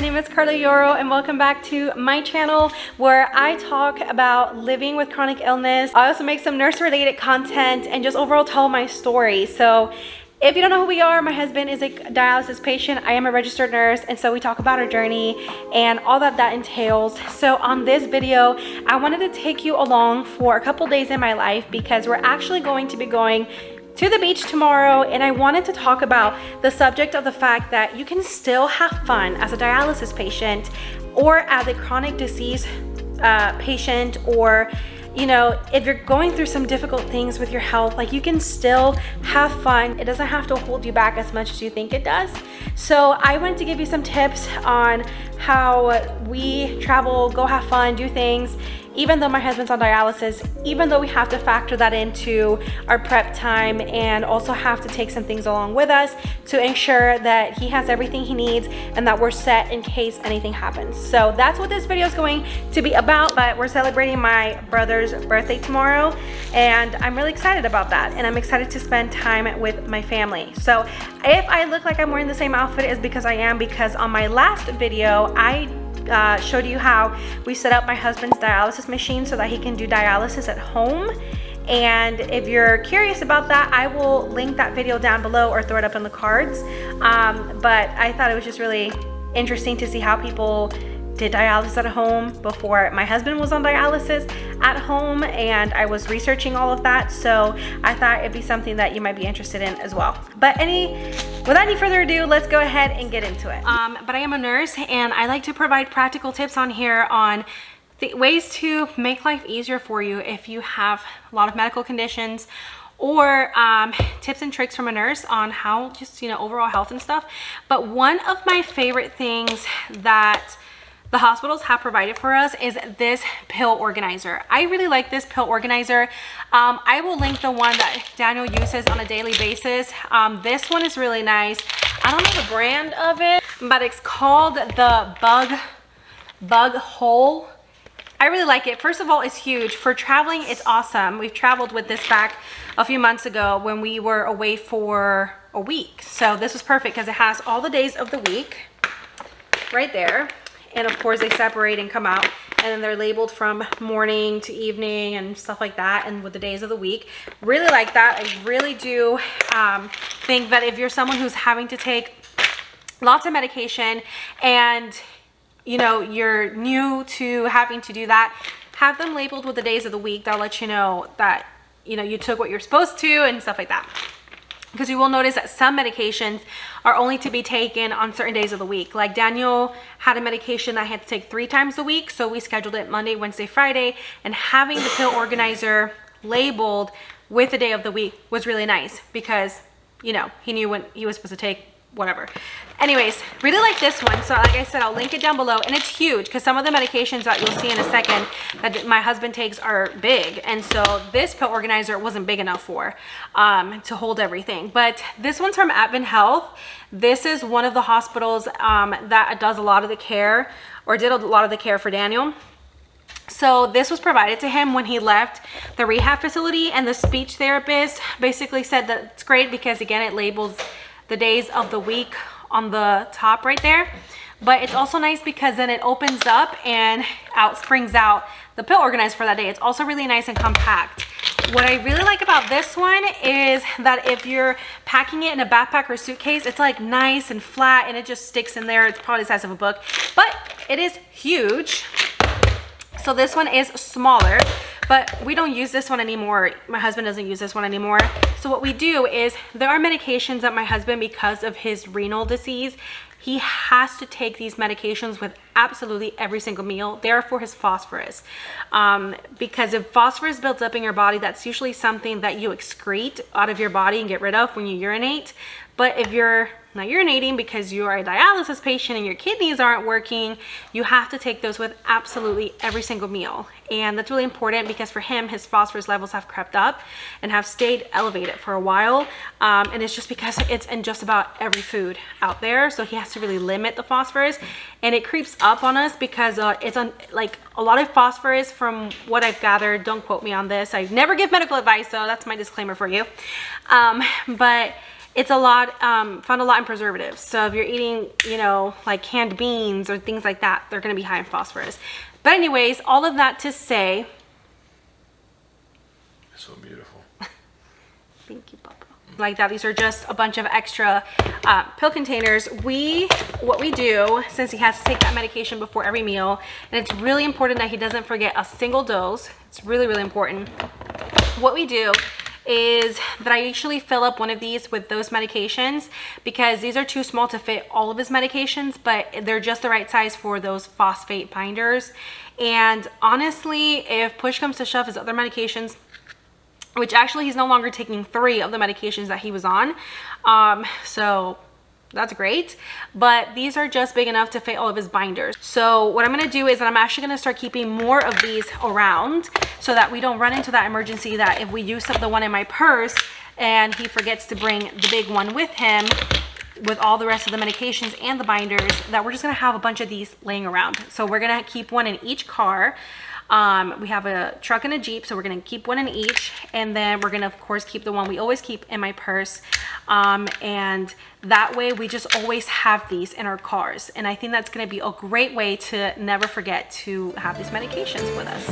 my name is Yorros and welcome back to my channel where I talk about living with chronic illness. I also make some nurse related content and just overall tell my story. So if you don't know who we are, my husband is a dialysis patient. I am a registered nurse, and so we talk about our journey and all that entails. So on this video, I wanted to take you along for a couple days in my life because we're actually going to be going to the beach tomorrow, and I wanted to talk about the subject of the fact that you can still have fun as a dialysis patient or as a chronic disease patient, or you know, if you're going through some difficult things with your health, like you can still have fun. It doesn't have to hold you back as much as you think it does. So I wanted to give you some tips on how we travel, go have fun, do things, even though my husband's on dialysis, even though we have to factor that into our prep time and also have to take some things along with us to ensure that he has everything he needs and that we're set in case anything happens. So that's what this video is going to be about, but we're celebrating my brother's birthday tomorrow and I'm really excited about that, and I'm excited to spend time with my family. So if I look like I'm wearing the same outfit, is because I am, because on my last video I showed you how we set up my husband's dialysis machine so that he can do dialysis at home. And if you're curious about that, I will link that video down below or throw it up in the cards. But I thought it was just really interesting to see how people did dialysis at home before my husband was on dialysis at home, and I was researching all of that, so I thought it'd be something that you might be interested in as well. But without any further ado, let's go ahead and get into it. But I am a nurse, and I like to provide practical tips on here on the ways to make life easier for you if you have a lot of medical conditions, or tips and tricks from a nurse on how just, you know, overall health and stuff. But one of my favorite things that the hospitals have provided for us is this pill organizer. I really like this pill organizer. I will link the one that Daniel uses on a daily basis. This one is really nice. I don't know the brand of it, but it's called the Bug Hole. I really like it. First of all, it's huge. For traveling, it's awesome. We've traveled with this back a few months ago when we were away for a week. So this was perfect because it has all the days of the week right there. And of course they separate and come out, and then they're labeled from morning to evening and stuff like that, and with the days of the week. Really like that. I really do think that if you're someone who's having to take lots of medication and you know you're new to having to do that, have them labeled with the days of the week. That'll let you know that you know you took what you're supposed to and stuff like that. Because you will notice that some medications are only to be taken on certain days of the week. Like Daniel had a medication that I had to take 3 times a week, so we scheduled it Monday, Wednesday, Friday, and having the pill organizer labeled with the day of the week was really nice because, you know, he knew when he was supposed to take whatever. Anyways, really like this one. So like I said, I'll link it down below, and it's huge because some of the medications that you'll see in a second that my husband takes are big, and so this pill organizer wasn't big enough for to hold everything. But this one's from Advent Health. This is one of the hospitals that does a lot of the care, or did a lot of the care for Daniel. So this was provided to him when he left the rehab facility, and the speech therapist basically said that it's great because again it labels the days of the week on the top right there, but it's also nice because then it opens up and springs out the pill organizer for that day. It's also really nice and compact. What I really like about this one is that if you're packing it in a backpack or suitcase, it's like nice and flat and it just sticks in there. It's probably the size of a book, but it is huge. So this one is smaller, but we don't use this one anymore. My husband doesn't use this one anymore. So what we do is there are medications that my husband, because of his renal disease, he has to take these medications with absolutely every single meal. They're for his phosphorus. Because if phosphorus builds up in your body, that's usually something that you excrete out of your body and get rid of when you urinate. But if you're not urinating because you are a dialysis patient and your kidneys aren't working, you have to take those with absolutely every single meal. And that's really important because for him, his phosphorus levels have crept up and have stayed elevated for a while. And it's just because it's in just about every food out there. So he has to really limit the phosphorus, and it creeps up on us because it's on like a lot of phosphorus, from what I've gathered. Don't quote me on this. I never give medical advice, so that's my disclaimer for you. But it's a lot, found a lot in preservatives. So if you're eating, you know, like canned beans or things like that, they're gonna be high in phosphorus. But anyways, all of that to say. So beautiful. Thank you, Papa. Like that, these are just a bunch of extra pill containers. What we do, since he has to take that medication before every meal, and it's really important that he doesn't forget a single dose. It's really, really important. What we do is that I usually fill up one of these with those medications, because these are too small to fit all of his medications, but they're just the right size for those phosphate binders. And honestly, if push comes to shove, his other medications, which actually he's no longer taking 3 of the medications that he was on, so that's great, but these are just big enough to fit all of his binders. So what I'm going to do is that I'm actually going to start keeping more of these around, so that we don't run into that emergency that if we use up the one in my purse and he forgets to bring the big one with him with all the rest of the medications and the binders, that we're just going to have a bunch of these laying around. So we're going to keep one in each car. We have a truck and a Jeep, so we're gonna keep one in each, and then we're gonna of course keep the one we always keep in my purse, and that way we just always have these in our cars. And I think that's gonna be a great way to never forget to have these medications with us.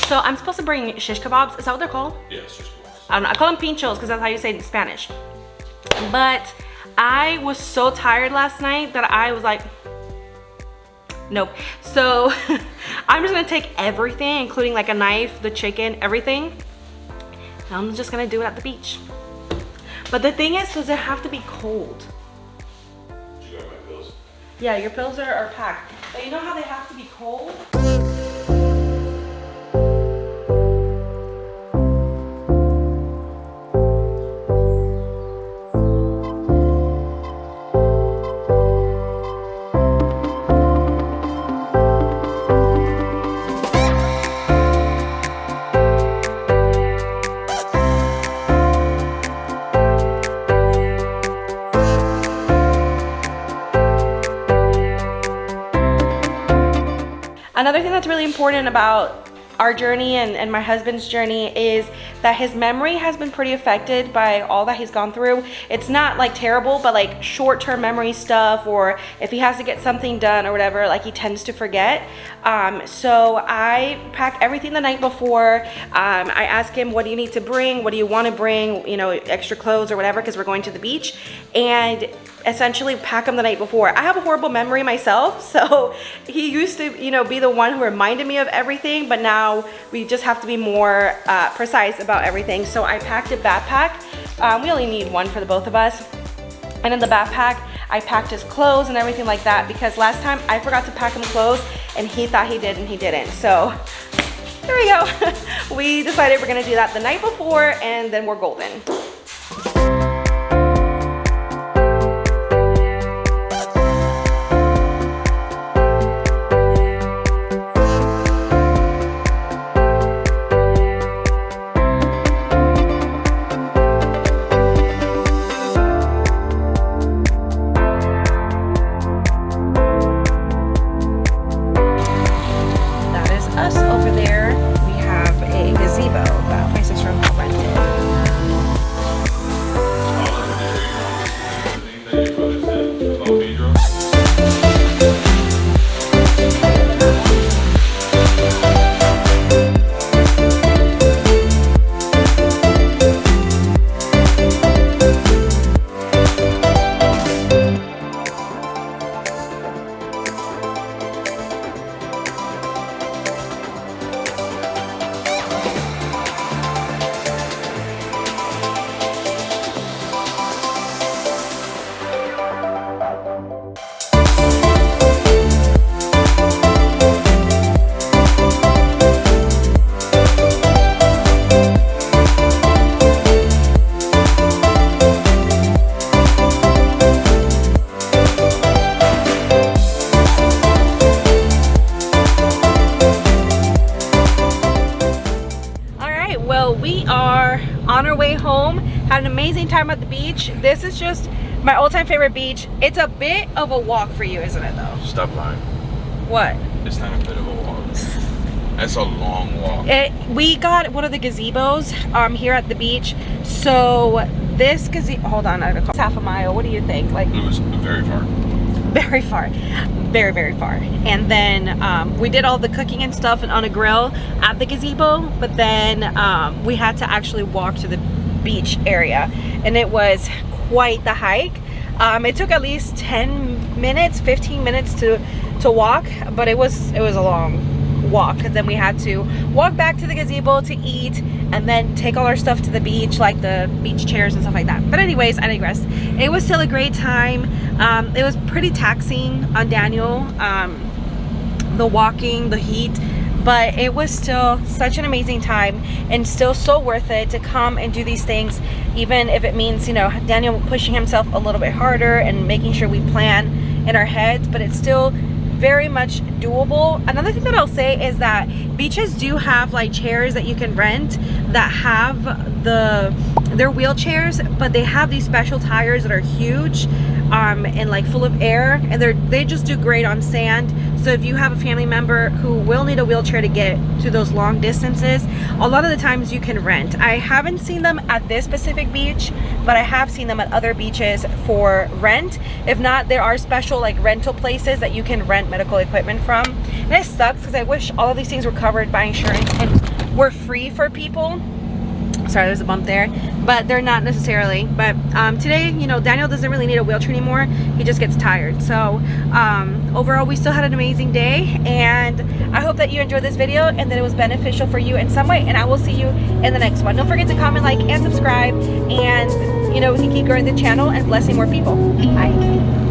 So I'm supposed to bring shish kebabs. Is that what they're called? Yeah, shish kebabs. I don't know. I call them pinchos because that's how you say it in Spanish. But I was so tired last night that I was like, nope. So I'm just gonna take everything, including like a knife, the chicken, everything. And I'm just gonna do it at the beach. But the thing is, does it have to be cold? Did you got my pills? Yeah, your pills are packed. But you know how they have to be cold? Another thing that's really important about our journey and my husband's journey is that his memory has been pretty affected by all that he's gone through. It's not like terrible, but like short-term memory stuff, or if he has to get something done or whatever, like he tends to forget. So I pack everything the night before. I ask him, what do you need to bring? What do you want to bring? You know, extra clothes or whatever, because we're going to the beach. And essentially pack them the night before. I have a horrible memory myself, so he used to, you know, be the one who reminded me of everything, but now we just have to be more precise about everything. So I packed a backpack. We only need one for the both of us. And in the backpack, I packed his clothes and everything like that, because last time I forgot to pack him clothes and he thought he did and he didn't. So there we go. We decided we're gonna do that the night before, and then we're golden. on our way home, had an amazing time at the beach. This is just my all-time favorite beach. It's a bit of a walk for you, isn't it though? Stop lying. What? It's not a bit of a walk. That's a long walk. We got one of the gazebos here at the beach. So this gazebo, hold on, I gotta call. It's half a mile. What do you think? Like, It was very far. very far, very, very far. And then we did all the cooking and stuff on a grill at the gazebo, but then we had to actually walk to the beach area, and it was quite the hike. It took at least 10 minutes, 15 minutes to walk, but it was a long walk, because then we had to walk back to the gazebo to eat and then take all our stuff to the beach, like the beach chairs and stuff like that. But anyways, I digress. It was still a great time. It was pretty taxing on Daniel, the walking, the heat, but it was still such an amazing time and still so worth it to come and do these things, even if it means, you know, Daniel pushing himself a little bit harder and making sure we plan in our heads, but it's still very much doable. Another thing that I'll say is that beaches do have like chairs that you can rent that have they're wheelchairs, but they have these special tires that are huge and like full of air, and they just do great on sand. So if you have a family member who will need a wheelchair to get to those long distances, a lot of the times you can rent. I haven't seen them at this specific beach, but I have seen them at other beaches for rent. If not, there are special like rental places that you can rent medical equipment from. And it sucks because I wish all of these things were covered by insurance and were free for people. Sorry, there's a bump there, but they're not necessarily. But today, you know, Daniel doesn't really need a wheelchair anymore. He just gets tired. So overall, we still had an amazing day, and I hope that you enjoyed this video and that it was beneficial for you in some way, and I will see you in the next one. Don't forget to comment, like, and subscribe, and you know, we can keep growing the channel and blessing more people. Bye.